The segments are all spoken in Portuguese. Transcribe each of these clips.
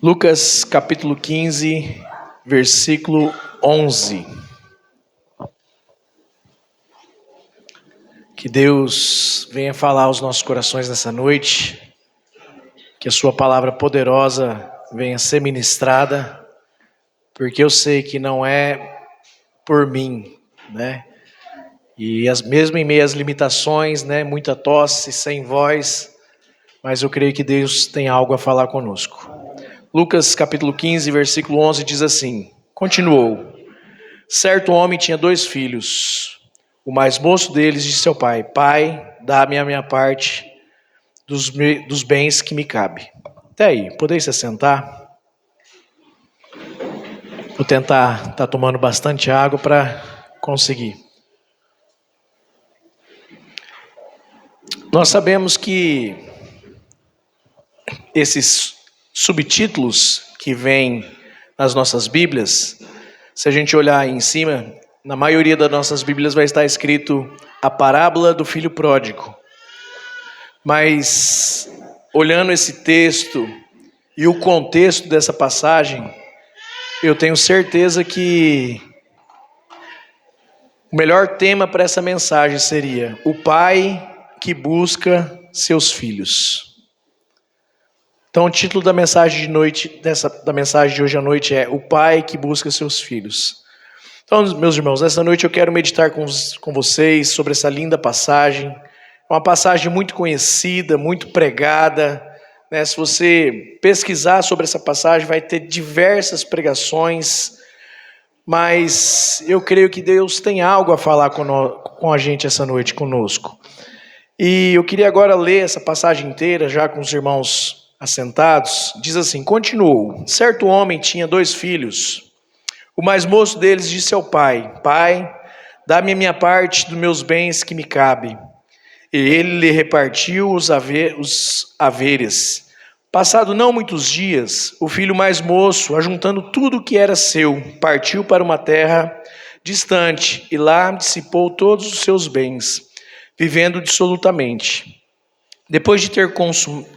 Lucas capítulo 15, versículo 11. Que Deus venha falar aos nossos corações nessa noite, que a sua palavra poderosa venha ser ministrada, porque eu sei que não é por mim, né? E mesmo em meio às limitações, né? Muita tosse, sem voz, mas eu creio que Deus tem algo a falar conosco. Lucas capítulo 15, versículo 11 diz assim, continuou: certo homem tinha 2 filhos. O mais moço deles disse ao pai: Pai, dá-me a minha parte dos bens que me cabe. Até aí, podeis se assentar? Vou tentar estar tomando bastante água para conseguir. Nós sabemos que esses subtítulos que vêm nas nossas Bíblias, se a gente olhar aí em cima, na maioria das nossas Bíblias vai estar escrito a parábola do filho pródigo. Mas, olhando esse texto e o contexto dessa passagem, eu tenho certeza que o melhor tema para essa mensagem seria o pai que busca seus filhos. Então, o título da mensagem da mensagem de hoje à noite é o pai que busca seus filhos. Então, meus irmãos, nessa noite eu quero meditar com vocês sobre essa linda passagem. É uma passagem muito conhecida, muito pregada, né? Se você pesquisar sobre essa passagem, vai ter diversas pregações, mas eu creio que Deus tem algo a falar com a gente essa noite, conosco. E eu queria agora ler essa passagem inteira, já com os irmãos assentados. Diz assim, continuou: certo homem tinha 2 filhos. O mais moço deles disse ao pai: Pai, dá-me a minha parte dos meus bens que me cabe. E ele lhe repartiu os haveres. Passado não muitos dias, o filho mais moço, ajuntando tudo o que era seu, partiu para uma terra distante e lá dissipou todos os seus bens, vivendo dissolutamente. Depois de ter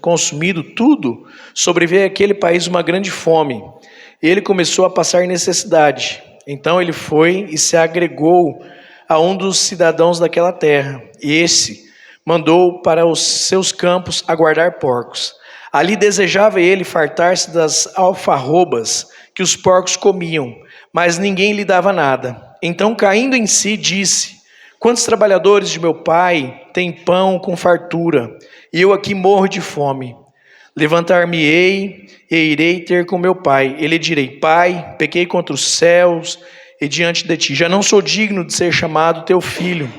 consumido tudo, sobreveio àquele país uma grande fome. Ele começou a passar necessidade. Então ele foi e se agregou a um dos cidadãos daquela terra. E esse mandou para os seus campos aguardar porcos. Ali desejava ele fartar-se das alfarrobas que os porcos comiam, mas ninguém lhe dava nada. Então, caindo em si, disse: Quantos trabalhadores de meu pai têm pão com fartura, e eu aqui morro de fome? Levantar-me-ei e irei ter com meu pai. Ele direi: Pai, pequei contra os céus e diante de ti. Já não sou digno de ser chamado teu filho.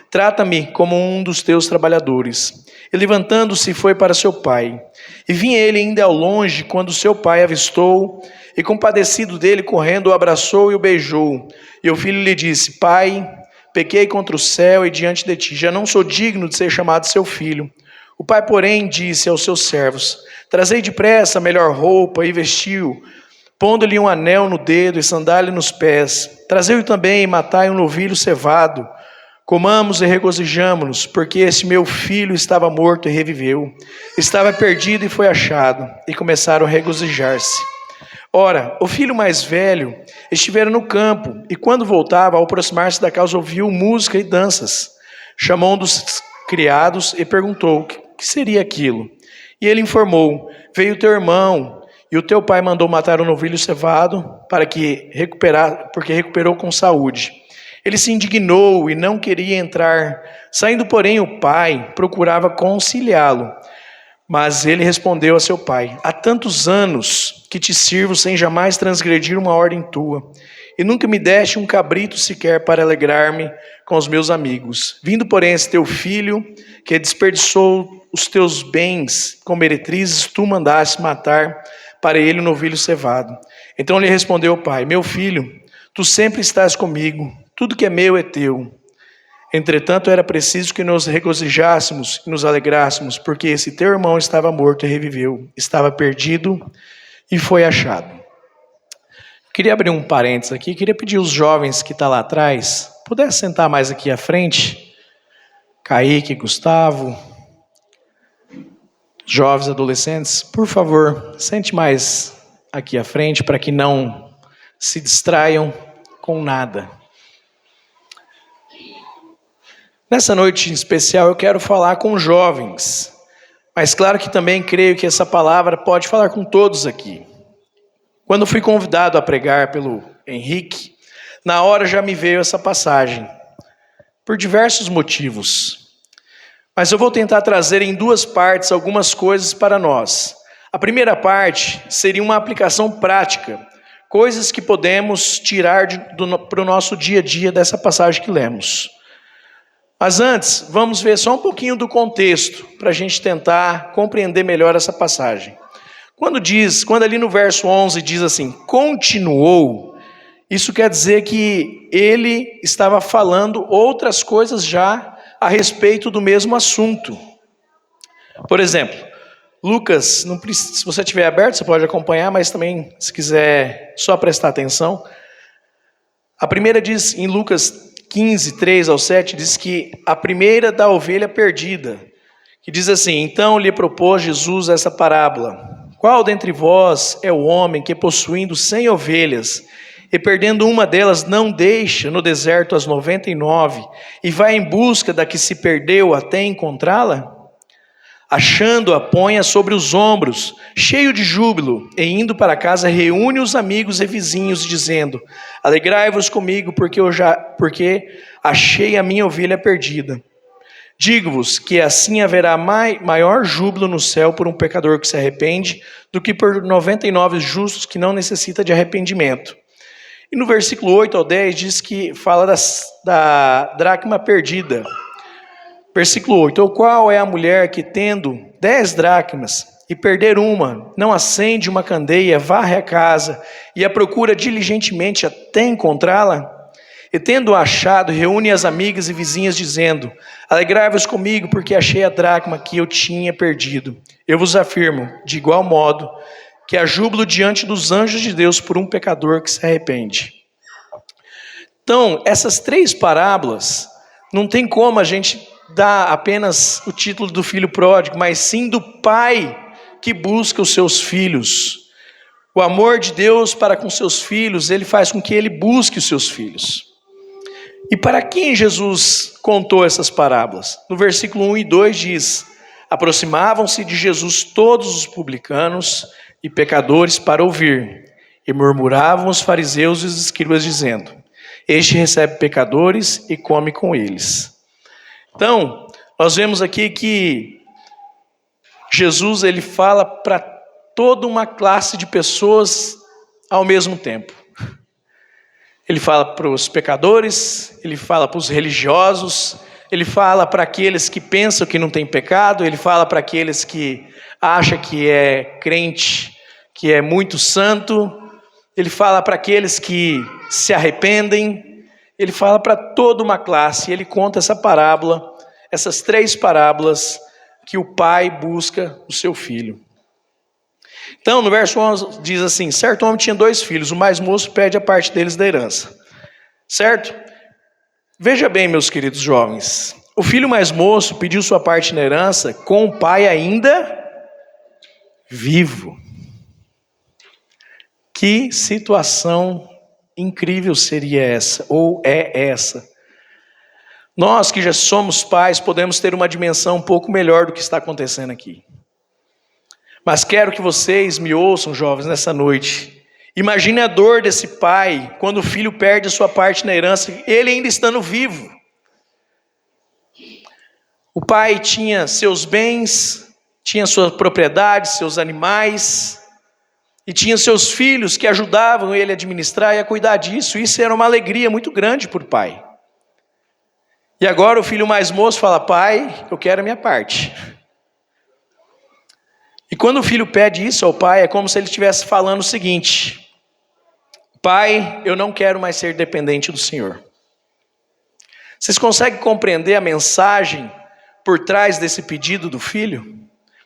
Trata-me como um dos teus trabalhadores. E levantando-se foi para seu pai. E vinha ele ainda ao longe, quando seu pai avistou, e compadecido dele, correndo, o abraçou e o beijou. E o filho lhe disse: Pai, pequei contra o céu e diante de ti. Já não sou digno de ser chamado seu filho. O pai, porém, disse aos seus servos: Trazei depressa a melhor roupa e vestiu, pondo-lhe um anel no dedo e sandália nos pés. Trazei-o também e matai um novilho cevado. Comamos e regozijamo-nos, porque esse meu filho estava morto e reviveu. Estava perdido e foi achado. E começaram a regozijar-se. Ora, o filho mais velho estivera no campo, e quando voltava, ao aproximar-se da casa, ouviu música e danças. Chamou um dos criados e perguntou: que seria aquilo? E ele informou: veio teu irmão, e o teu pai mandou matar um novilho cevado, porque recuperou com saúde. Ele se indignou e não queria entrar. Saindo, porém, o pai procurava conciliá-lo. Mas ele respondeu a seu pai: há tantos anos que te sirvo sem jamais transgredir uma ordem tua, e nunca me deste um cabrito sequer para alegrar-me com os meus amigos. Vindo, porém, esse teu filho, que desperdiçou os teus bens com meretrizes, tu mandaste matar para ele um novilho cevado. Então lhe respondeu o pai: meu filho, tu sempre estás comigo, tudo que é meu é teu. Entretanto, era preciso que nos regozijássemos e nos alegrássemos, porque esse teu irmão estava morto e reviveu, estava perdido e foi achado. Queria abrir um parênteses aqui, queria pedir aos jovens que estão lá atrás, pudesse sentar mais aqui à frente, Kaique, Gustavo, jovens, adolescentes, por favor, sente mais aqui à frente para que não se distraiam com nada. Nessa noite em especial eu quero falar com jovens, mas claro que também creio que essa palavra pode falar com todos aqui. Quando fui convidado a pregar pelo Henrique, na hora já me veio essa passagem, por diversos motivos. Mas eu vou tentar trazer em duas partes algumas coisas para nós. A primeira parte seria uma aplicação prática, coisas que podemos tirar para o nosso dia a dia dessa passagem que lemos. Mas antes, vamos ver só um pouquinho do contexto, para a gente tentar compreender melhor essa passagem. Quando ali no verso 11 diz assim, continuou, isso quer dizer que ele estava falando outras coisas já a respeito do mesmo assunto. Por exemplo, Lucas, se você tiver aberto, você pode acompanhar, mas também, se quiser só prestar atenção. A primeira diz, em Lucas 15, 3 ao 7, diz que a primeira da ovelha perdida, que diz assim, então lhe propôs Jesus essa parábola. Qual dentre vós é o homem que, possuindo 100 ovelhas, e perdendo uma delas, não deixa no deserto as 99, e vai em busca da que se perdeu até encontrá-la? Achando-a, põe-a sobre os ombros, cheio de júbilo, e indo para casa, reúne os amigos e vizinhos, dizendo, alegrai-vos comigo, porque achei a minha ovelha perdida. Digo-vos que assim haverá maior júbilo no céu por um pecador que se arrepende, do que por 99 justos que não necessitam de arrependimento. E no versículo 8 ao 10 diz que fala da dracma perdida. Versículo 8, ou qual é a mulher que tendo 10 dracmas e perder uma, não acende uma candeia, varre a casa e a procura diligentemente até encontrá-la? E tendo achado, reúne as amigas e vizinhas dizendo, alegrai-vos comigo porque achei a dracma que eu tinha perdido. Eu vos afirmo, de igual modo, que há júbilo diante dos anjos de Deus por um pecador que se arrepende. Então, essas 3 parábolas, não tem como a gente dar apenas o título do filho pródigo, mas sim do pai que busca os seus filhos. O amor de Deus para com seus filhos, ele faz com que ele busque os seus filhos. E para quem Jesus contou essas parábolas? No versículo 1 e 2 diz, aproximavam-se de Jesus todos os publicanos e pecadores para ouvir, e murmuravam os fariseus e os escribas dizendo, este recebe pecadores e come com eles. Então, nós vemos aqui que Jesus ele fala para toda uma classe de pessoas ao mesmo tempo. Ele fala para os pecadores, ele fala para os religiosos, ele fala para aqueles que pensam que não tem pecado, ele fala para aqueles que acham que é crente, que é muito santo, ele fala para aqueles que se arrependem, ele fala para toda uma classe, ele conta essa parábola, essas 3 parábolas que o pai busca o seu filho. Então, no verso 11 diz assim, certo homem tinha 2 filhos, o mais moço pede a parte deles da herança. Certo? Veja bem, meus queridos jovens, o filho mais moço pediu sua parte na herança com o pai ainda vivo. Que situação incrível seria essa, ou é essa? Nós que já somos pais podemos ter uma dimensão um pouco melhor do que está acontecendo aqui. Mas quero que vocês me ouçam, jovens, nessa noite. Imagine a dor desse pai quando o filho perde a sua parte na herança, ele ainda estando vivo. O pai tinha seus bens, tinha sua propriedade, seus animais, e tinha seus filhos que ajudavam ele a administrar e a cuidar disso. Isso era uma alegria muito grande para o pai. E agora o filho mais moço fala, pai, eu quero a minha parte. E quando o filho pede isso ao pai, é como se ele estivesse falando o seguinte, pai, eu não quero mais ser dependente do Senhor. Vocês conseguem compreender a mensagem por trás desse pedido do filho?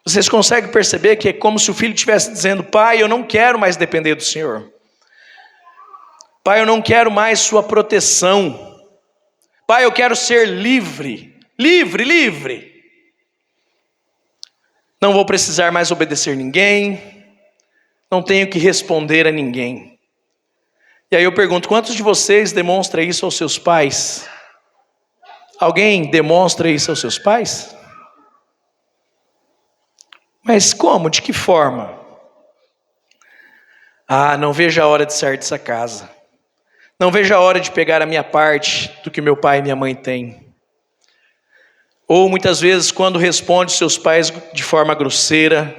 Vocês conseguem perceber que é como se o filho estivesse dizendo, pai, eu não quero mais depender do Senhor. Pai, eu não quero mais sua proteção. Pai, eu quero ser livre, livre. Não vou precisar mais obedecer ninguém. não tenho que responder a ninguém. E aí eu pergunto, quantos de vocês demonstram isso aos seus pais? Alguém demonstra isso aos seus pais? Mas como? De que forma? Não vejo a hora de sair dessa casa. Não vejo a hora de pegar a minha parte do que meu pai e minha mãe têm. Ou muitas vezes quando responde seus pais de forma grosseira,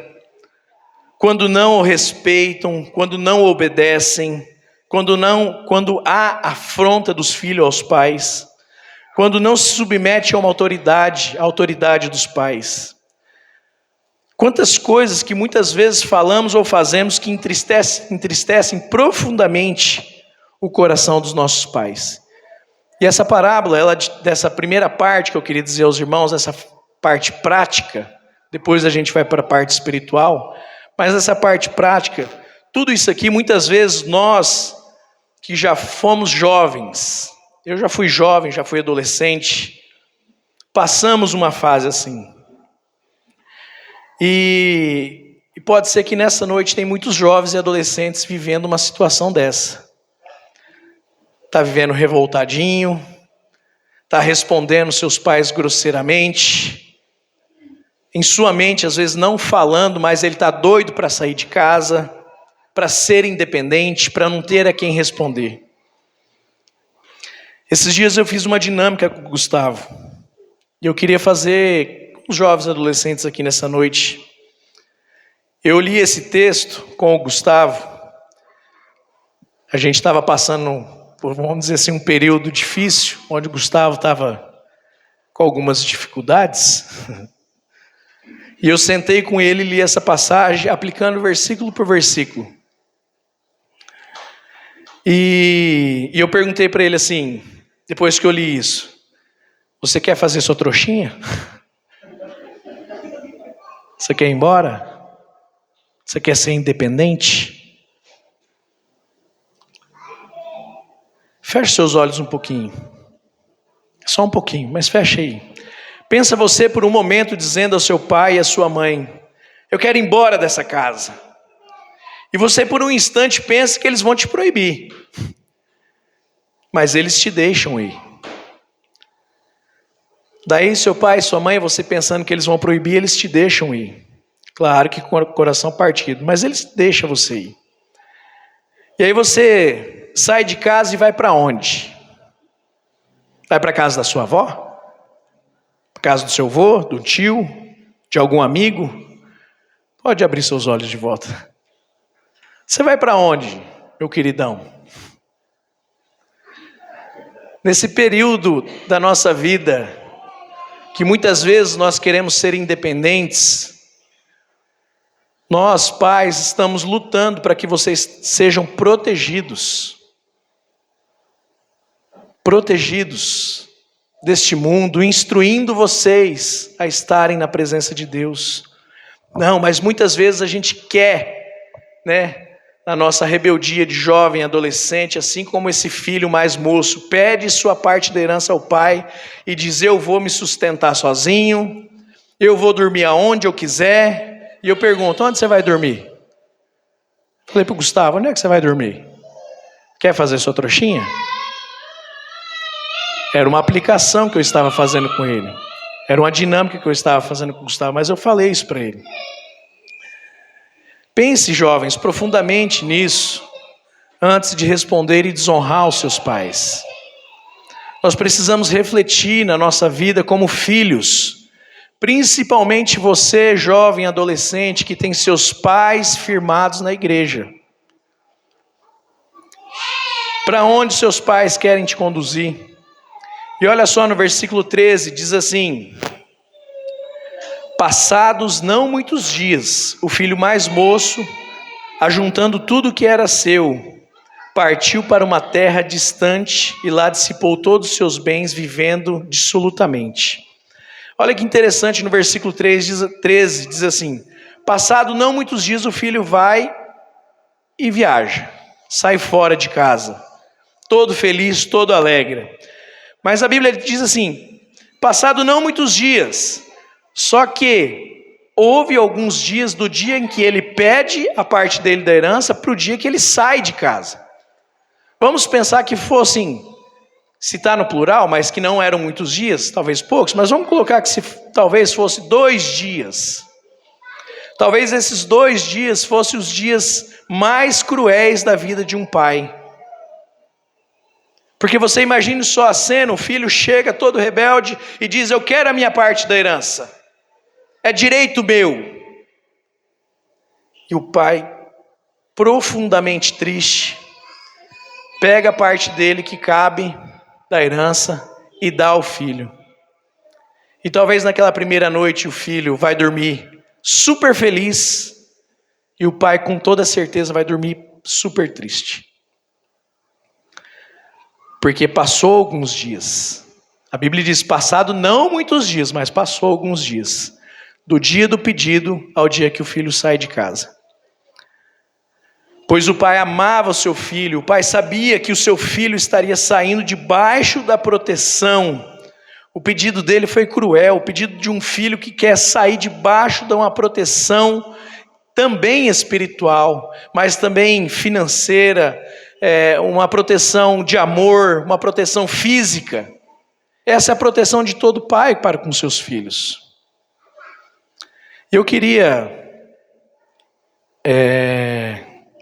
quando não o respeitam, quando não o obedecem, quando há afronta dos filhos aos pais, quando não se submete a uma autoridade, a autoridade dos pais. Quantas coisas que muitas vezes falamos ou fazemos que entristecem profundamente o coração dos nossos pais. E essa parábola, dessa primeira parte que eu queria dizer aos irmãos, essa parte prática, depois a gente vai para a parte espiritual, mas essa parte prática, tudo isso aqui, muitas vezes nós que já fomos jovens, eu já fui jovem, já fui adolescente, passamos uma fase assim. E pode ser que nessa noite tem muitos jovens e adolescentes vivendo uma situação dessa. Está vivendo revoltadinho, está respondendo seus pais grosseiramente, em sua mente às vezes não falando, mas ele está doido para sair de casa, para ser independente, para não ter a quem responder. Esses dias eu fiz uma dinâmica com o Gustavo, e eu queria fazer com os jovens adolescentes aqui nessa noite. Eu li esse texto com o Gustavo, a gente estava passando por, vamos dizer assim, um período difícil, onde o Gustavo estava com algumas dificuldades, e eu sentei com ele e li essa passagem, aplicando versículo por versículo. E eu perguntei para ele assim, depois que eu li isso, você quer fazer sua trouxinha? Você quer ir embora? Você quer ser independente? Feche seus olhos um pouquinho. Só um pouquinho, mas feche aí. Pensa você por um momento dizendo ao seu pai e à sua mãe, eu quero ir embora dessa casa. E você por um instante pensa que eles vão te proibir. Mas eles te deixam ir. Daí seu pai e sua mãe, você pensando que eles vão proibir, eles te deixam ir. Claro que com o coração partido, mas eles deixam você ir. E aí você sai de casa e vai para onde? Vai para a casa da sua avó? Para a casa do seu avô, do tio, de algum amigo? Pode abrir seus olhos de volta. Você vai para onde, meu queridão? Nesse período da nossa vida, que muitas vezes nós queremos ser independentes, nós, pais, estamos lutando para que vocês sejam protegidos deste mundo, instruindo vocês a estarem na presença de Deus. Não, mas muitas vezes a gente quer, na nossa rebeldia de jovem, adolescente, assim como esse filho mais moço, pede sua parte da herança ao pai e diz, eu vou me sustentar sozinho, eu vou dormir aonde eu quiser. E eu pergunto, onde você vai dormir? Falei para o Gustavo, onde é que você vai dormir? Quer fazer sua trouxinha? Era uma aplicação que eu estava fazendo com ele. Era uma dinâmica que eu estava fazendo com o Gustavo, mas eu falei isso para ele. Pense, jovens, profundamente nisso, antes de responder e desonrar os seus pais. Nós precisamos refletir na nossa vida como filhos, principalmente você, jovem, adolescente, que tem seus pais firmados na igreja. Para onde seus pais querem te conduzir? E olha só no versículo 13, diz assim, passados não muitos dias, o filho mais moço, ajuntando tudo o que era seu, partiu para uma terra distante e lá dissipou todos os seus bens, vivendo dissolutamente. Olha que interessante, no versículo 13 diz assim, passado não muitos dias o filho vai e viaja, sai fora de casa, todo feliz, todo alegre. Mas a Bíblia diz assim, passado não muitos dias, só que houve alguns dias do dia em que ele pede a parte dele da herança para o dia que ele sai de casa. Vamos pensar que fossem, se está no plural, mas que não eram muitos dias, talvez poucos, mas vamos colocar que talvez fosse 2 dias. Talvez esses 2 dias fossem os dias mais cruéis da vida de um pai. Porque você imagine só a cena, o filho chega todo rebelde e diz: eu quero a minha parte da herança, é direito meu. E o pai, profundamente triste, pega a parte dele que cabe da herança e dá ao filho. E talvez naquela primeira noite o filho vai dormir super feliz e o pai com toda certeza vai dormir super triste. Porque passou alguns dias. A Bíblia diz passado não muitos dias, mas passou alguns dias. Do dia do pedido ao dia que o filho sai de casa. Pois o pai amava o seu filho, o pai sabia que o seu filho estaria saindo debaixo da proteção. O pedido dele foi cruel, o pedido de um filho que quer sair debaixo de uma proteção também espiritual, mas também financeira, uma proteção de amor, uma proteção física. Essa é a proteção de todo pai para com seus filhos. Eu queria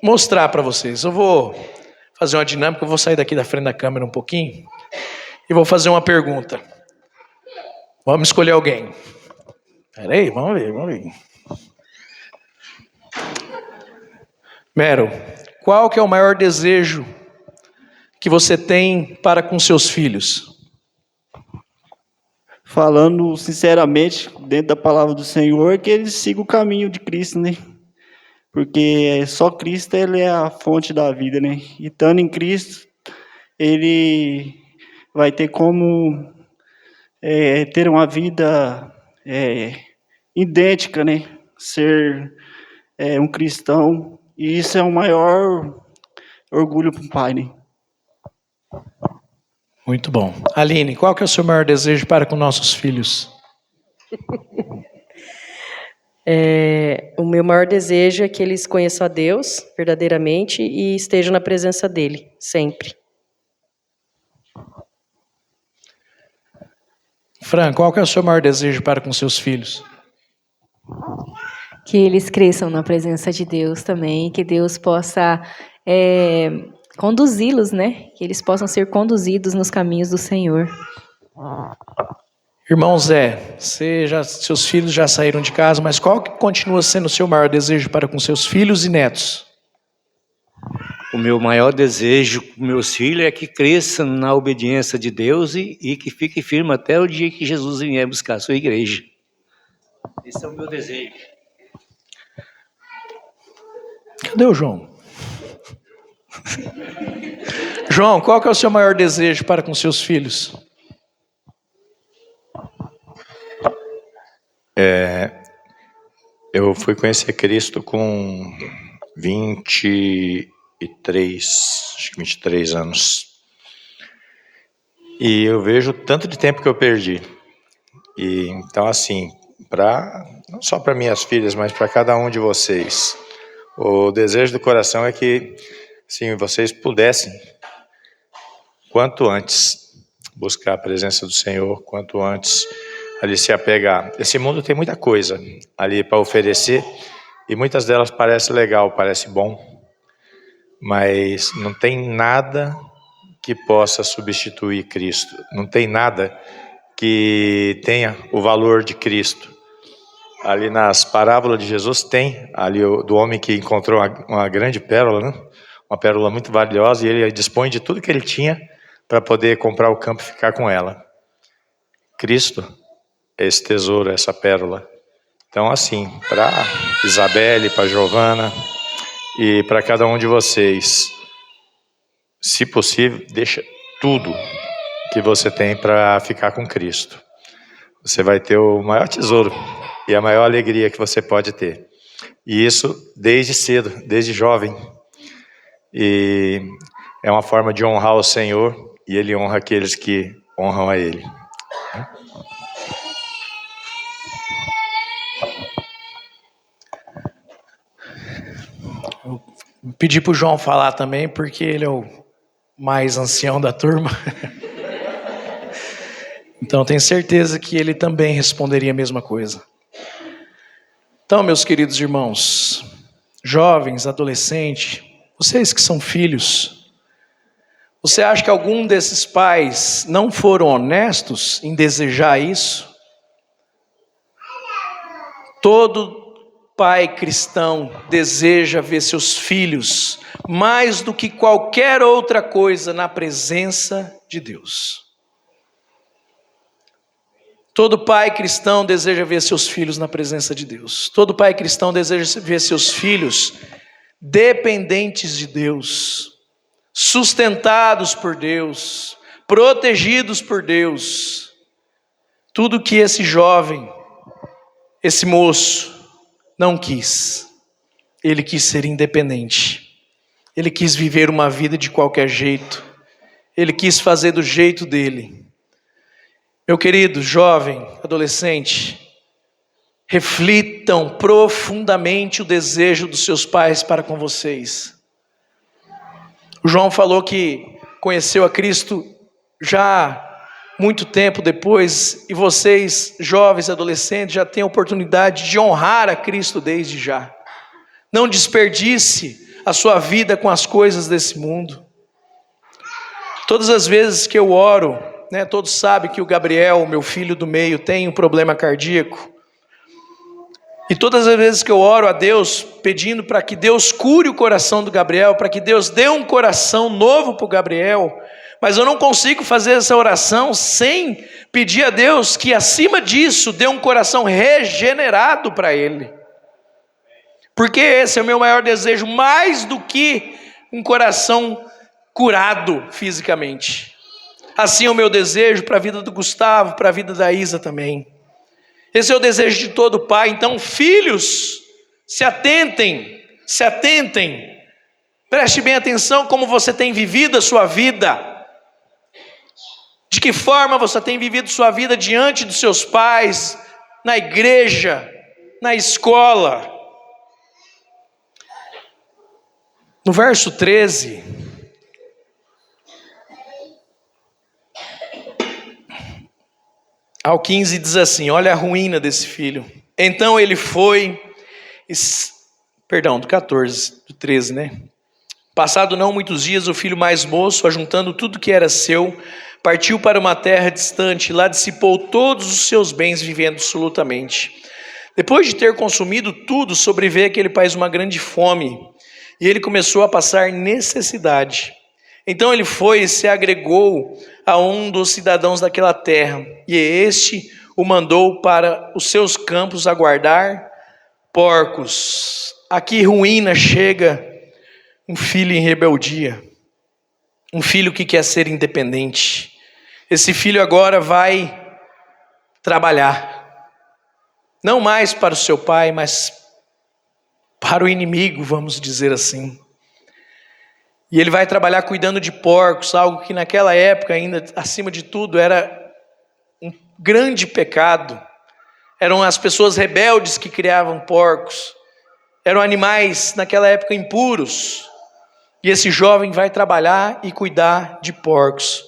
mostrar para vocês. Eu vou fazer uma dinâmica, eu vou sair daqui da frente da câmera um pouquinho e vou fazer uma pergunta. Vamos escolher alguém. Peraí, vamos ver. Mero, qual que é o maior desejo que você tem para com seus filhos? Falando sinceramente, dentro da palavra do Senhor, que eles sigam o caminho de Cristo, né? Porque só Cristo, ele é a fonte da vida, né? E estando em Cristo, ele vai ter como ter uma vida idêntica, né? Ser um cristão. E isso é o maior orgulho para um pai, né? Muito bom. Aline, qual que é o seu maior desejo para com nossos filhos? O meu maior desejo é que eles conheçam a Deus verdadeiramente e estejam na presença dele, sempre. Fran, qual que é o seu maior desejo para com seus filhos? Que eles cresçam na presença de Deus também, que Deus possa conduzi-los, né? Que eles possam ser conduzidos nos caminhos do Senhor. Irmão Zé, seus filhos já saíram de casa, mas qual que continua sendo o seu maior desejo para com seus filhos e netos? O meu maior desejo com meus filhos é que cresçam na obediência de Deus e que fiquem firmes até o dia que Jesus vier buscar a sua igreja. Esse é o meu desejo. Cadê o João? João, qual que é o seu maior desejo para com seus filhos? Eu fui conhecer Cristo com 23 anos. E eu vejo o tanto de tempo que eu perdi. E então, assim, não só para minhas filhas, mas para cada um de vocês, o desejo do coração é que, assim, vocês pudessem, quanto antes, buscar a presença do Senhor, quanto antes ali se apegar. Esse mundo tem muita coisa ali para oferecer e muitas delas parece legal, parece bom, mas não tem nada que possa substituir Cristo. Não tem nada que tenha o valor de Cristo. Ali nas parábolas de Jesus tem ali do homem que encontrou uma grande pérola, né? Uma pérola muito valiosa, e ele dispõe de tudo que ele tinha para poder comprar o campo e ficar com ela. Cristo é esse tesouro, essa pérola. Então, assim, para Isabelle, para Giovana e para cada um de vocês, se possível, deixa tudo que você tem para ficar com Cristo. Você vai ter o maior tesouro e a maior alegria que você pode ter. E isso desde cedo, desde jovem. E é uma forma de honrar o Senhor, e Ele honra aqueles que honram a Ele. Pedi para o João falar também, porque ele é o mais ancião da turma. Então tenho certeza que ele também responderia a mesma coisa. Então, meus queridos irmãos, jovens, adolescentes, vocês que são filhos, você acha que algum desses pais não foram honestos em desejar isso? Todo pai cristão deseja ver seus filhos mais do que qualquer outra coisa na presença de Deus. Todo pai cristão deseja ver seus filhos na presença de Deus. Todo pai cristão deseja ver seus filhos dependentes de Deus, sustentados por Deus, protegidos por Deus. Tudo que esse jovem, esse moço, não quis. Ele quis ser independente. Ele quis viver uma vida de qualquer jeito. Ele quis fazer do jeito dele. Meu querido jovem, adolescente, reflitam profundamente o desejo dos seus pais para com vocês. O João falou que conheceu a Cristo já muito tempo depois, e vocês, jovens, adolescentes, já têm a oportunidade de honrar a Cristo desde já. Não desperdice a sua vida com as coisas desse mundo. Todas as vezes que eu oro, todos sabem que o Gabriel, meu filho do meio, tem um problema cardíaco. E todas as vezes que eu oro a Deus, pedindo para que Deus cure o coração do Gabriel, para que Deus dê um coração novo para o Gabriel, mas eu não consigo fazer essa oração sem pedir a Deus que acima disso dê um coração regenerado para ele. Porque esse é o meu maior desejo, mais do que um coração curado fisicamente. Assim é o meu desejo para a vida do Gustavo, para a vida da Isa também. Esse é o desejo de todo pai. Então, filhos, se atentem, preste bem atenção como você tem vivido a sua vida. De que forma você tem vivido sua vida diante dos seus pais, na igreja, na escola. No verso 13... ao 15 diz assim, olha a ruína desse filho. Então ele foi, do 14, do 13, Passado não muitos dias, o filho mais moço, ajuntando tudo que era seu, partiu para uma terra distante, lá dissipou todos os seus bens, vivendo absolutamente. Depois de ter consumido tudo, sobreveio àquele país uma grande fome, e ele começou a passar necessidade. Então ele foi e se agregou a um dos cidadãos daquela terra, e este o mandou para os seus campos a guardar porcos. Aqui ruína chega um filho em rebeldia, um filho que quer ser independente. Esse filho agora vai trabalhar, não mais para o seu pai, mas para o inimigo, vamos dizer assim. E ele vai trabalhar cuidando de porcos, algo que naquela época ainda, acima de tudo, era um grande pecado. Eram as pessoas rebeldes que criavam porcos. Eram animais, naquela época, impuros. E esse jovem vai trabalhar e cuidar de porcos.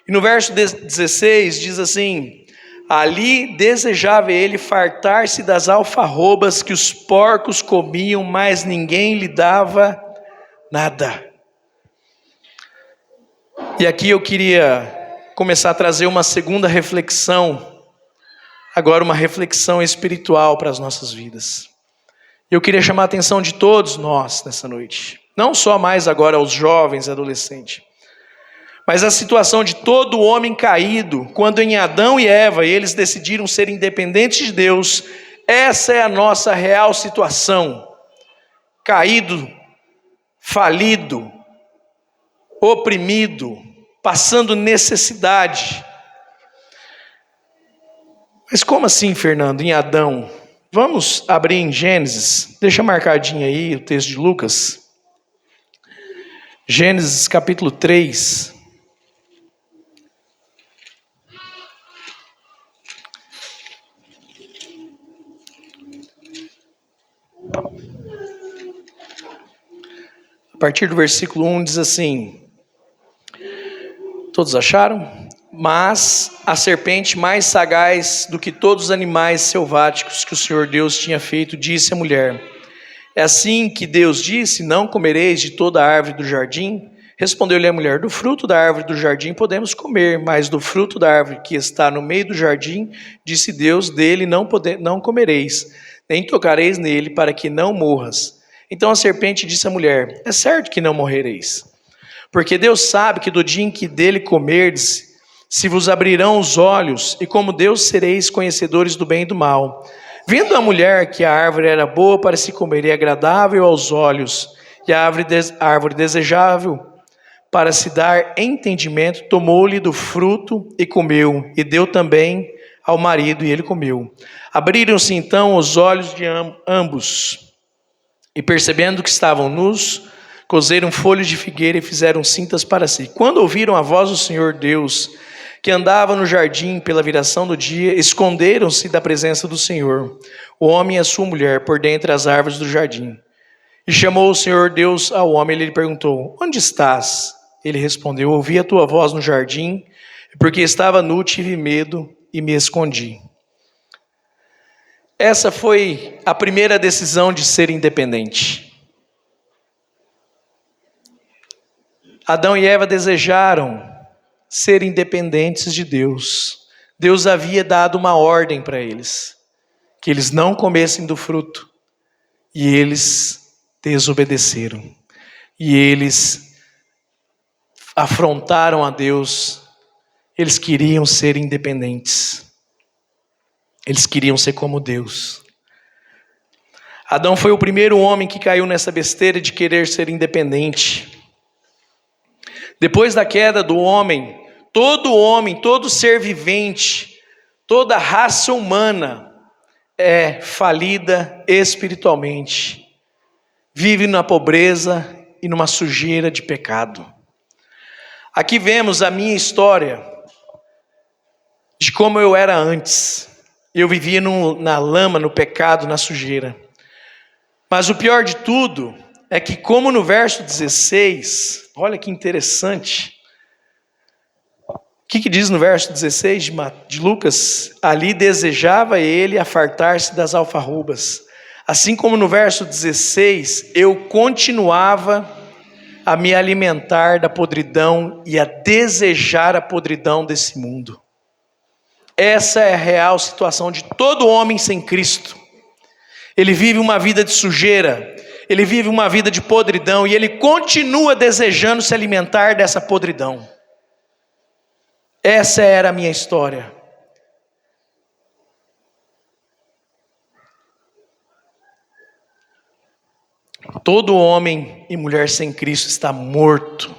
E no verso 16 diz assim, ali desejava ele fartar-se das alfarrobas que os porcos comiam, mas ninguém lhe dava nada. E aqui eu queria começar a trazer uma segunda reflexão, agora uma reflexão espiritual para as nossas vidas. Eu queria chamar a atenção de todos nós nessa noite, não só mais agora aos jovens e adolescentes, mas a situação de todo homem caído, quando em Adão e Eva eles decidiram ser independentes de Deus. Essa é a nossa real situação, caído, falido, oprimido, passando necessidade. Mas como assim, Fernando, em Adão? Vamos abrir em Gênesis, deixa marcadinho aí o texto de Lucas. Gênesis capítulo 3. partir do versículo 1, diz assim: todos acharam? Mas a serpente, mais sagaz do que todos os animais selváticos que o Senhor Deus tinha feito, disse à mulher: é assim que Deus disse, não comereis de toda a árvore do jardim? Respondeu-lhe a mulher: do fruto da árvore do jardim podemos comer, mas do fruto da árvore que está no meio do jardim, disse Deus, dele não comereis, nem tocareis nele, para que não morras. Então a serpente disse à mulher: é certo que não morrereis, porque Deus sabe que do dia em que dele comerdes, se vos abrirão os olhos, e como Deus sereis conhecedores do bem e do mal. Vendo a mulher que a árvore era boa para se comer e agradável aos olhos, e a árvore desejável para se dar entendimento, tomou-lhe do fruto e comeu, e deu também ao marido, e ele comeu. Abriram-se então os olhos de ambos, e percebendo que estavam nus, cozeram folhas de figueira e fizeram cintas para si. Quando ouviram a voz do Senhor Deus, que andava no jardim pela viração do dia, esconderam-se da presença do Senhor, o homem e a sua mulher, por dentre as árvores do jardim. E chamou o Senhor Deus ao homem, e ele lhe perguntou: onde estás? Ele respondeu: ouvi a tua voz no jardim, porque estava nu, tive medo e me escondi. Essa foi a primeira decisão de ser independente. Adão e Eva desejaram ser independentes de Deus. Deus havia dado uma ordem para eles, que eles não comessem do fruto, e eles desobedeceram. E eles afrontaram a Deus. Eles queriam ser independentes. Eles queriam ser como Deus. Adão foi o primeiro homem que caiu nessa besteira de querer ser independente. Depois da queda do homem, todo ser vivente, toda raça humana é falida espiritualmente. Vive na pobreza e numa sujeira de pecado. Aqui vemos a minha história de como eu era antes. Eu vivia na lama, no pecado, na sujeira. Mas o pior de tudo é que, como no verso 16, olha que interessante. O que diz no verso 16 de Lucas? Ali desejava ele afartar-se das alfarrubas. Assim como no verso 16, eu continuava a me alimentar da podridão e a desejar a podridão desse mundo. Essa é a real situação de todo homem sem Cristo. Ele vive uma vida de sujeira, ele vive uma vida de podridão e ele continua desejando se alimentar dessa podridão. Essa era a minha história. Todo homem e mulher sem Cristo está morto.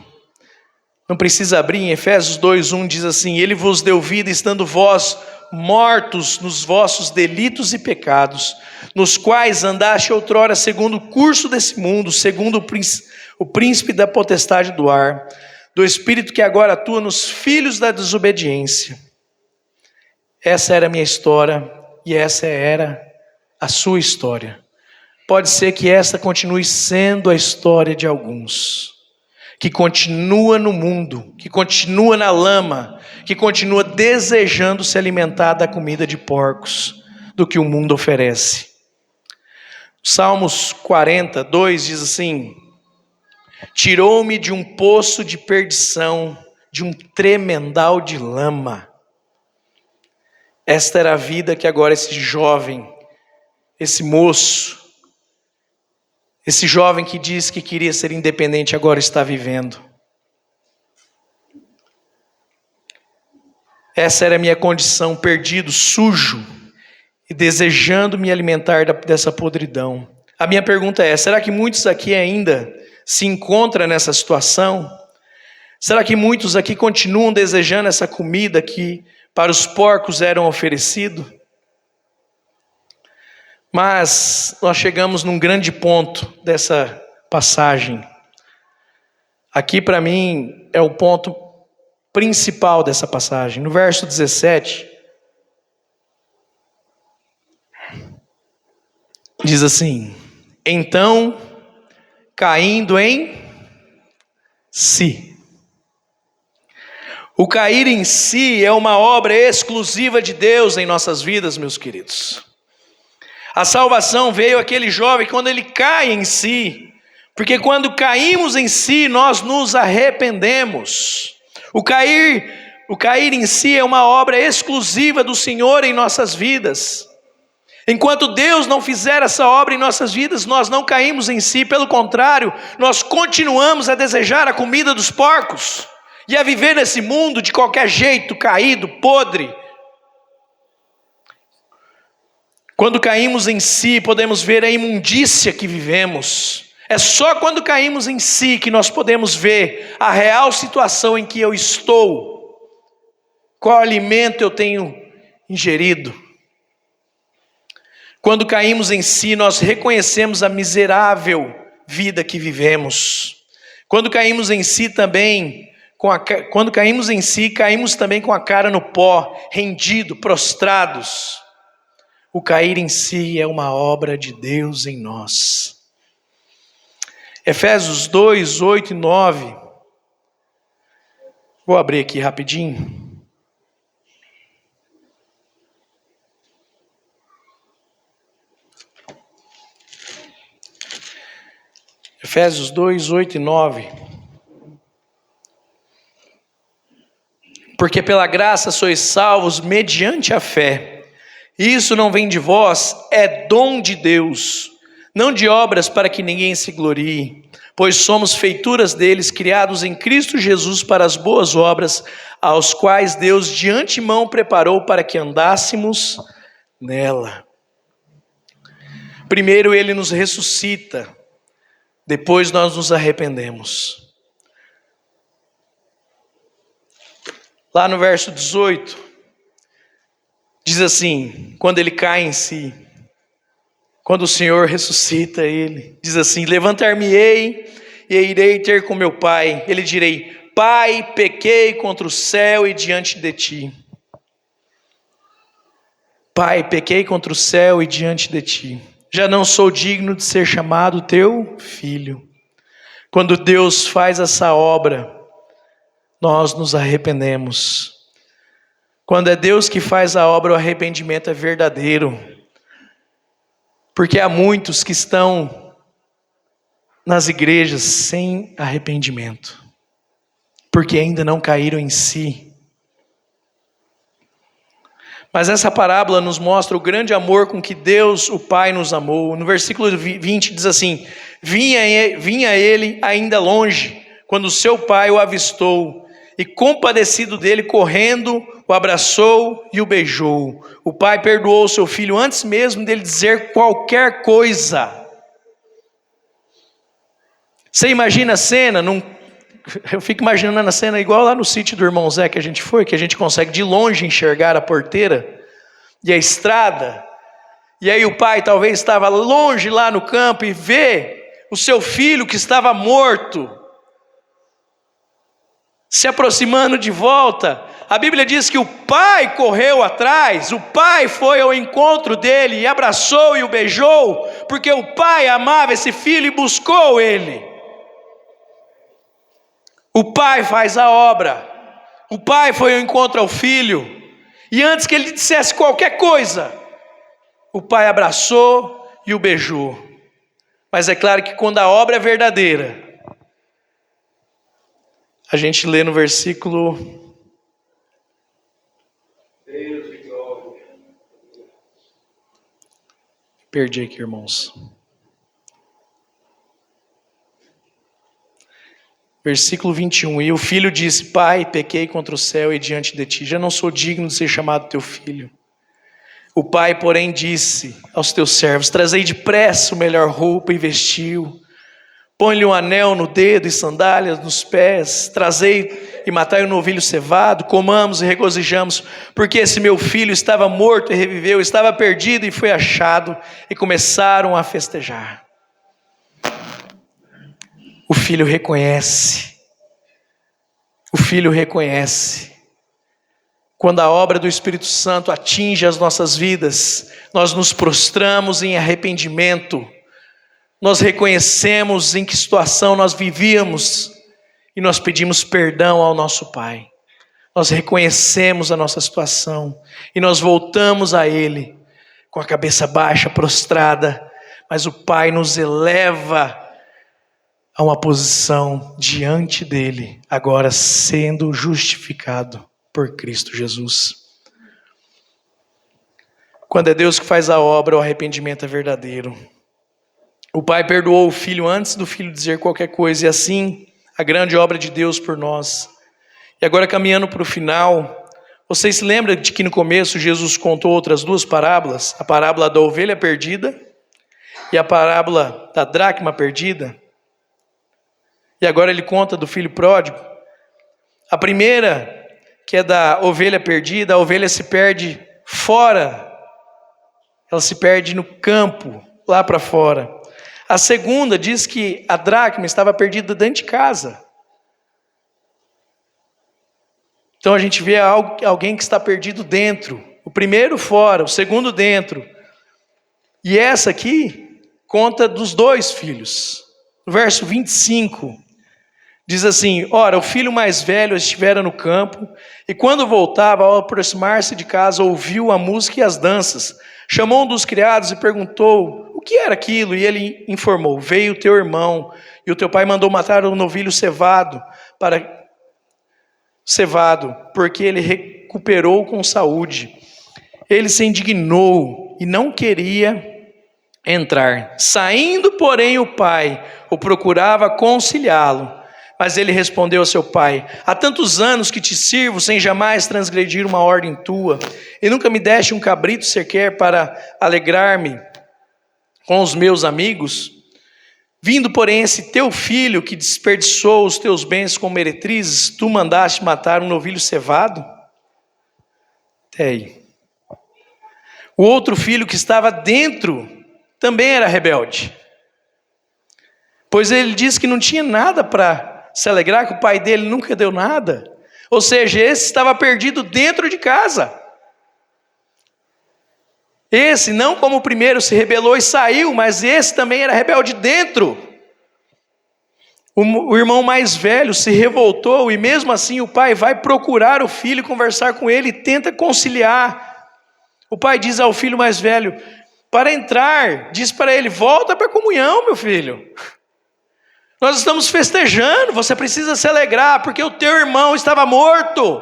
Não precisa abrir, em Efésios 2:1 diz assim: ele vos deu vida estando vós mortos nos vossos delitos e pecados, nos quais andaste outrora segundo o curso desse mundo, segundo o príncipe da potestade do ar, do espírito que agora atua nos filhos da desobediência. Essa era a minha história e essa era a sua história. Pode ser que essa continue sendo a história de alguns, que continua no mundo, que continua na lama, que continua desejando se alimentar da comida de porcos, do que o mundo oferece. Salmos 42 diz assim: tirou-me de um poço de perdição, de um tremendal de lama. Esta era a vida que agora esse jovem, esse moço, esse jovem que diz que queria ser independente agora está vivendo. Essa era a minha condição, perdido, sujo e desejando me alimentar dessa podridão. A minha pergunta é: será que muitos aqui ainda se encontram nessa situação? Será que muitos aqui continuam desejando essa comida que para os porcos eram oferecido? Mas nós chegamos num grande ponto dessa passagem. Aqui para mim é o ponto principal dessa passagem. No verso 17, diz assim: então, caindo em si. O cair em si é uma obra exclusiva de Deus em nossas vidas, meus queridos. A salvação veio àquele jovem quando ele cai em si, porque quando caímos em si, nós nos arrependemos. O cair em si é uma obra exclusiva do Senhor em nossas vidas. Enquanto Deus não fizer essa obra em nossas vidas, nós não caímos em si, pelo contrário, nós continuamos a desejar a comida dos porcos e a viver nesse mundo de qualquer jeito, caído, podre. Quando caímos em si, podemos ver a imundícia que vivemos. É só quando caímos em si que nós podemos ver a real situação em que eu estou. Qual alimento eu tenho ingerido. Quando caímos em si, nós reconhecemos a miserável vida que vivemos. Quando caímos em si também, caímos também com a cara no pó, rendido, prostrados. O cair em si é uma obra de Deus em nós. Efésios 2, 8 e 9. Vou abrir aqui rapidinho. Efésios 2, 8 e 9. Porque pela graça sois salvos mediante a fé. Isso não vem de vós, é dom de Deus. Não de obras para que ninguém se glorie. Pois somos feituras deles, criados em Cristo Jesus para as boas obras, aos quais Deus de antemão preparou para que andássemos nela. Primeiro ele nos ressuscita. Depois nós nos arrependemos. Lá no verso 18, diz assim, quando ele cai em si, quando o Senhor ressuscita ele, diz assim, levantar-me-ei e irei ter com meu pai, ele direi, Pai, pequei contra o céu e diante de ti. Pai, pequei contra o céu e diante de ti. Já não sou digno de ser chamado teu filho. Quando Deus faz essa obra, nós nos arrependemos. Quando é Deus que faz a obra, o arrependimento é verdadeiro. Porque há muitos que estão nas igrejas sem arrependimento. Porque ainda não caíram em si. Mas essa parábola nos mostra o grande amor com que Deus, o Pai, nos amou. No versículo 20 diz assim, vinha ele ainda longe, quando seu pai o avistou, e compadecido dele, correndo, o abraçou e o beijou. O pai perdoou o seu filho antes mesmo dele dizer qualquer coisa. Você imagina a cena, eu fico imaginando a cena igual lá no sítio do irmão Zé que a gente foi, que a gente consegue de longe enxergar a porteira e a estrada, e aí o pai talvez estava longe lá no campo e vê o seu filho que estava morto, se aproximando de volta. A Bíblia diz que o pai correu atrás, o pai foi ao encontro dele e abraçou e o beijou, porque o pai amava esse filho e buscou ele. O pai faz a obra, o pai foi ao encontro ao filho, e antes que ele dissesse qualquer coisa, o pai abraçou e o beijou. Mas é claro que quando a obra é verdadeira, a gente lê no versículo... Perdi aqui, irmãos. Versículo 21, e o filho disse, Pai, pequei contra o céu e diante de ti, já não sou digno de ser chamado teu filho. O pai, porém, disse aos teus servos, trazei depressa o melhor roupa e vestiu, põe-lhe um anel no dedo e sandálias nos pés, trazei e matai um novilho cevado, comamos e regozijamos, porque esse meu filho estava morto e reviveu, estava perdido e foi achado, e começaram a festejar. O filho reconhece. O filho reconhece. Quando a obra do Espírito Santo atinge as nossas vidas, nós nos prostramos em arrependimento. Nós reconhecemos em que situação nós vivíamos e nós pedimos perdão ao nosso Pai. Nós reconhecemos a nossa situação e nós voltamos a Ele com a cabeça baixa, prostrada, mas o Pai nos eleva a uma posição diante dEle, agora sendo justificado por Cristo Jesus. Quando é Deus que faz a obra, o arrependimento é verdadeiro. O Pai perdoou o Filho antes do Filho dizer qualquer coisa, e assim a grande obra de Deus por nós. E agora caminhando para o final, vocês se lembram de que no começo Jesus contou outras duas parábolas? A parábola da ovelha perdida e a parábola da dracma perdida. E agora ele conta do filho pródigo. A primeira, que é da ovelha perdida, a ovelha se perde fora. Ela se perde no campo, lá para fora. A segunda diz que a dracma estava perdida dentro de casa. Então a gente vê alguém que está perdido dentro. O primeiro fora, o segundo dentro. E essa aqui conta dos dois filhos. No verso 25, diz assim: ora, o filho mais velho estivera no campo, e quando voltava, ao aproximar-se de casa, ouviu a música e as danças. Chamou um dos criados e perguntou o que era aquilo, e ele informou: veio o teu irmão, e o teu pai mandou matar um novilho cevado, porque ele recuperou com saúde. Ele se indignou e não queria entrar. Saindo, porém, o pai o procurava conciliá-lo. Mas ele respondeu a seu pai: há tantos anos que te sirvo sem jamais transgredir uma ordem tua, e nunca me deste um cabrito sequer para alegrar-me com os meus amigos. Vindo, porém, esse teu filho que desperdiçou os teus bens com meretrizes, tu mandaste matar um novilho cevado? Até aí. O outro filho que estava dentro também era rebelde, pois ele disse que não tinha nada para se alegrar, que o pai dele nunca deu nada. Ou seja, esse estava perdido dentro de casa. Esse, não como o primeiro, se rebelou e saiu, mas esse também era rebelde dentro. O irmão mais velho se revoltou, e mesmo assim o pai vai procurar o filho, conversar com ele e tenta conciliar. O pai diz ao filho mais velho, para entrar, diz para ele: volta para a comunhão, meu filho. Nós estamos festejando, você precisa se alegrar, porque o teu irmão estava morto,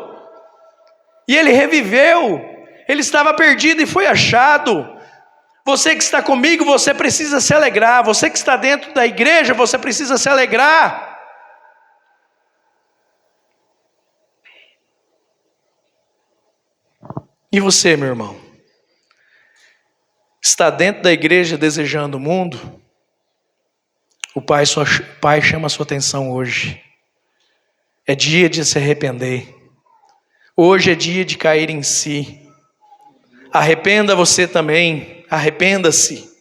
e ele reviveu, ele estava perdido e foi achado. Você que está comigo, você precisa se alegrar. Você que está dentro da igreja, você precisa se alegrar. E você, meu irmão? Está dentro da igreja desejando o mundo? O Pai chama a sua atenção hoje. É dia de se arrepender. Hoje é dia de cair em si. Arrependa você também. Arrependa-se.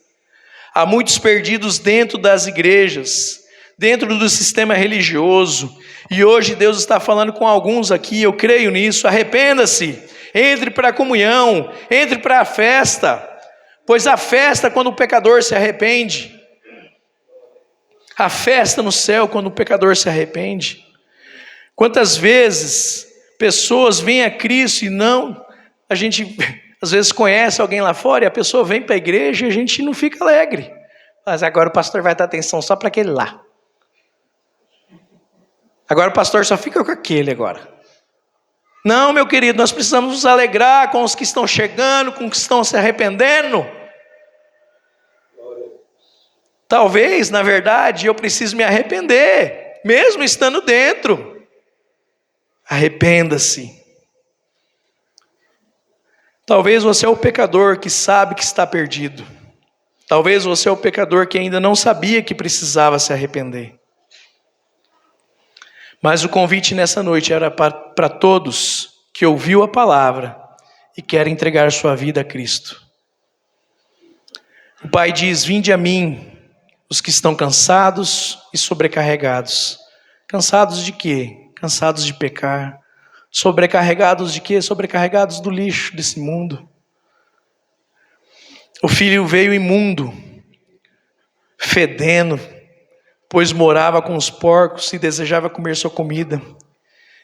Há muitos perdidos dentro das igrejas, dentro do sistema religioso. E hoje Deus está falando com alguns aqui, eu creio nisso. Arrependa-se. Entre para a comunhão. Entre para a festa. Pois a festa é quando o pecador se arrepende. A festa no céu quando o pecador se arrepende. Quantas vezes pessoas vêm a Cristo e não, a gente às vezes conhece alguém lá fora e a pessoa vem para a igreja e a gente não fica alegre. Mas agora o pastor vai dar atenção só para aquele lá. Agora o pastor só fica com aquele agora. Não, meu querido, nós precisamos nos alegrar com os que estão chegando, com os que estão se arrependendo. Talvez, na verdade, eu preciso me arrepender, mesmo estando dentro. Arrependa-se. Talvez você é o pecador que sabe que está perdido. Talvez você é o pecador que ainda não sabia que precisava se arrepender. Mas o convite nessa noite era para todos que ouviu a palavra e quer entregar sua vida a Cristo. O Pai diz: vinde a mim, os que estão cansados e sobrecarregados. Cansados de quê? Cansados de pecar. Sobrecarregados de quê? Sobrecarregados do lixo desse mundo. O filho veio imundo, fedendo, pois morava com os porcos e desejava comer sua comida.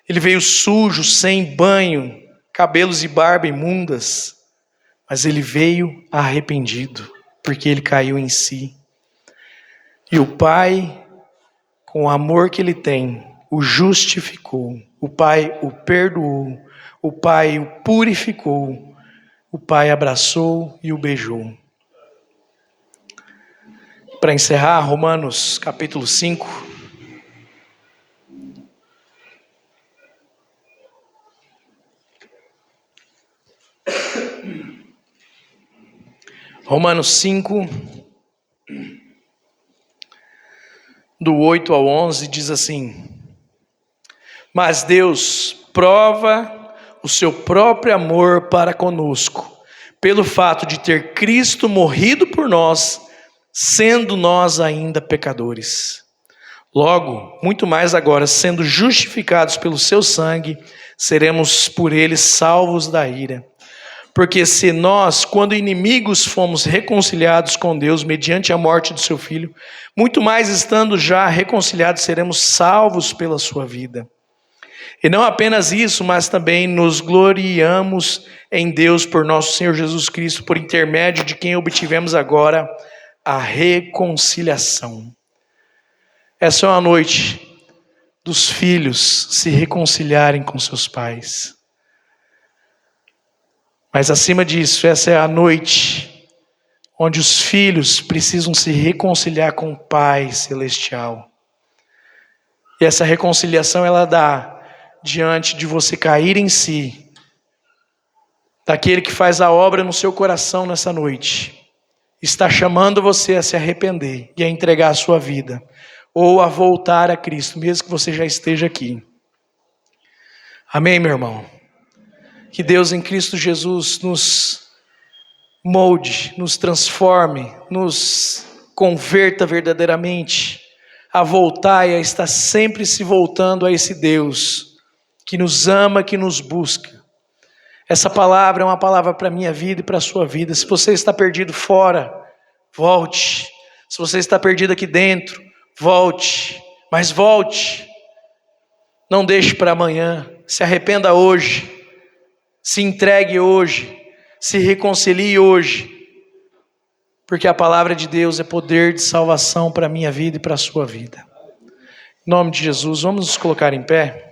Ele veio sujo, sem banho, cabelos e barba imundas, mas ele veio arrependido, porque ele caiu em si. E o Pai, com o amor que ele tem, o justificou. O Pai o perdoou. O Pai o purificou. O Pai abraçou e o beijou. Para encerrar, Romanos capítulo 5. Romanos 5, do 8 ao 11, diz assim: Mas Deus prova o seu próprio amor para conosco, pelo fato de ter Cristo morrido por nós, sendo nós ainda pecadores. Logo, muito mais agora, sendo justificados pelo seu sangue, seremos por ele salvos da ira. Porque se nós, quando inimigos, fomos reconciliados com Deus mediante a morte do seu Filho, muito mais estando já reconciliados, seremos salvos pela sua vida. E não apenas isso, mas também nos gloriamos em Deus por nosso Senhor Jesus Cristo, por intermédio de quem obtivemos agora a reconciliação. Essa é uma noite dos filhos se reconciliarem com seus pais. Mas acima disso, essa é a noite onde os filhos precisam se reconciliar com o Pai Celestial. E essa reconciliação ela dá diante de você cair em si, daquele que faz a obra no seu coração nessa noite. Está chamando você a se arrepender e a entregar a sua vida, ou a voltar a Cristo, mesmo que você já esteja aqui. Amém, meu irmão? Que Deus em Cristo Jesus nos molde, nos transforme, nos converta verdadeiramente a voltar e a estar sempre se voltando a esse Deus que nos ama, que nos busca. Essa palavra é uma palavra para a minha vida e para a sua vida. Se você está perdido fora, volte. Se você está perdido aqui dentro, volte. Mas volte. Não deixe para amanhã. Se arrependa hoje. Se entregue hoje, se reconcilie hoje, porque a palavra de Deus é poder de salvação para a minha vida e para a sua vida. Em nome de Jesus, vamos nos colocar em pé.